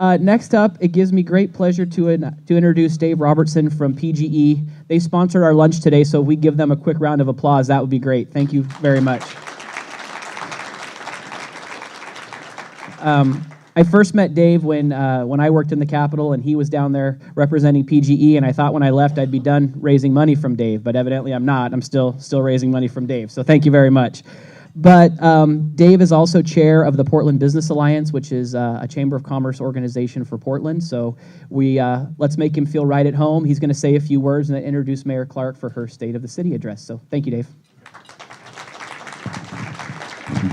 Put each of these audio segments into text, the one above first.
Next up, it gives me great pleasure to introduce Dave Robertson from PGE. They sponsored our lunch today, so if we give them a quick round of applause, that would be great. Thank you very much. I first met Dave when I worked in the Capitol, and he was down there representing PGE, and I thought when I left I'd be done raising money from Dave, but evidently I'm not. I'm still raising money from Dave, so thank you very much. But Dave is also chair of the Portland Business Alliance, which is a Chamber of Commerce organization for Portland. So let's make him feel right at home. He's going to say a few words and then introduce Mayor Clark for her State of the City address. So thank you, Dave.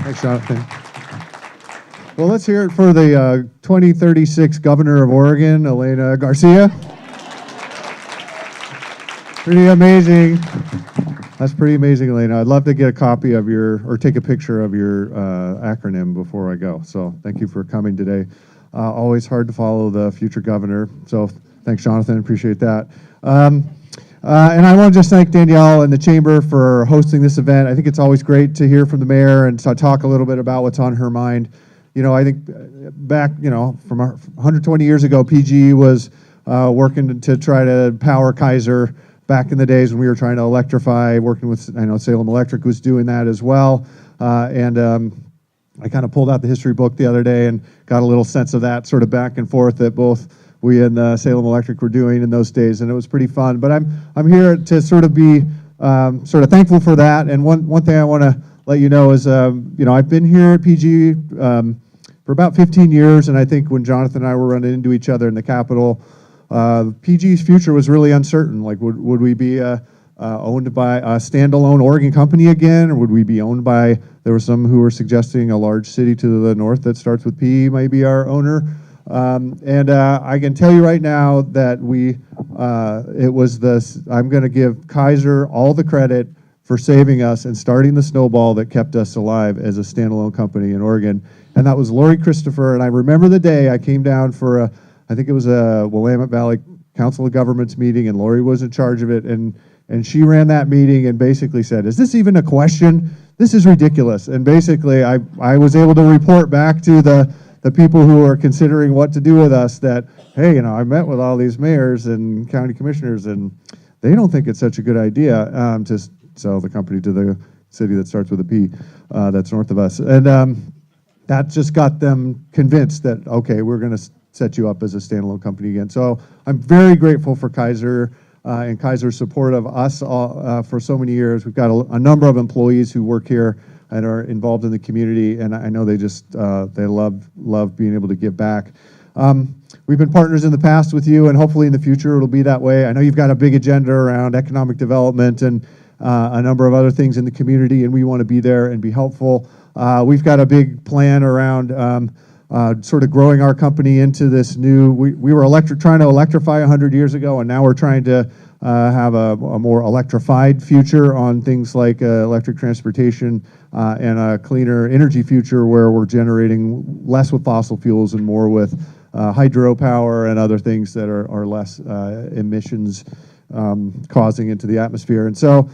Thanks, Jonathan. Well, let's hear it for the 2036 Governor of Oregon, Elena Garcia. Pretty amazing. That's pretty amazing, Elena. I'd love to get a copy of or take a picture of your acronym before I go. So thank you for coming today. Always hard to follow the future governor. So thanks, Jonathan. Appreciate that. And I want to just thank Danielle and the Chamber for hosting this event. I think it's always great to hear from the mayor and to talk a little bit about what's on her mind. You know, I think back, from 120 years ago, PGE was working to try to power Keizer. Back in the days when we were trying to electrify, working with, I know Salem Electric was doing that as well. And I kind of pulled out the history book the other day and got a little sense of that sort of back and forth that both we and Salem Electric were doing in those days, and it was pretty fun. But I'm here to sort of be sort of thankful for that. And one thing I want to let you know is, I've been here at PG for about 15 years, and I think when Jonathan and I were running into each other in the Capitol, PG's future was really uncertain. Like, would we be owned by a standalone Oregon company again, or would we be owned by, there were some who were suggesting a large city to the north that starts with P might be our owner. And I can tell you right now that I'm going to give Keizer all the credit for saving us and starting the snowball that kept us alive as a standalone company in Oregon. And that was Lori Christopher. And I remember the day I came down for I think it was a Willamette Valley Council of Governments meeting, and Lori was in charge of it, and she ran that meeting and basically said, "Is this even a question? This is ridiculous." And basically, I was able to report back to the people who are considering what to do with us that, hey, I met with all these mayors and county commissioners, and they don't think it's such a good idea to sell the company to the city that starts with a P that's north of us. And that just got them convinced that, okay, we're going to set you up as a standalone company again. So I'm very grateful for Keizer and Keizer's support of us for so many years. We've got a number of employees who work here and are involved in the community, and I know they just they love being able to give back. We've been partners in the past with you, and hopefully in the future it'll be that way. I know you've got a big agenda around economic development and a number of other things in the community, and we want to be there and be helpful. We've got a big plan around sort of growing our company into this new, we were trying to electrify 100 years ago, and now we're trying to have a more electrified future on things like electric transportation and a cleaner energy future where we're generating less with fossil fuels and more with hydropower and other things that are less emissions causing into the atmosphere. And so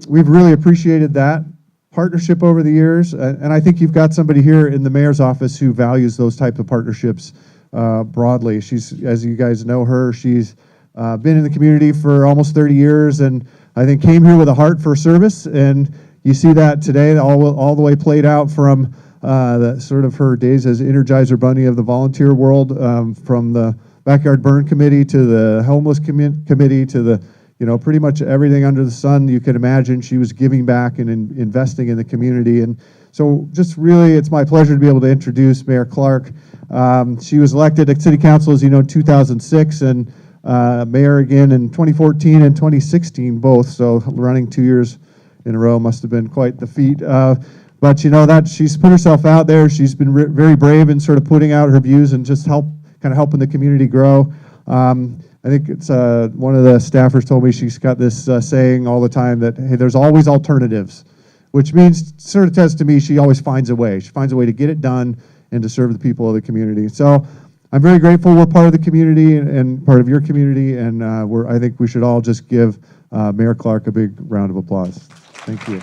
we've really appreciated that partnership over the years, and I think you've got somebody here in the mayor's office who values those types of partnerships broadly. She's, as you guys know her, she's been in the community for almost 30 years, and I think came here with a heart for service, and you see that today all the way played out from the sort of her days as Energizer Bunny of the volunteer world, from the Backyard Burn Committee to the Homeless Committee to the pretty much everything under the sun you could imagine. She was giving back and investing in the community. And so just really, it's my pleasure to be able to introduce Mayor Clark. She was elected at City Council, as you know, in 2006, and mayor again in 2014 and 2016 both. So running 2 years in a row must have been quite the feat. But that she's put herself out there. She's been very brave in sort of putting out her views and just helping the community grow. I think it's one of the staffers told me she's got this saying all the time that, hey, there's always alternatives, which means, sort of says to me, she always finds a way. She finds a way to get it done and to serve the people of the community. So I'm very grateful we're part of the community and part of your community, and I think we should all just give Mayor Clark a big round of applause. Thank you.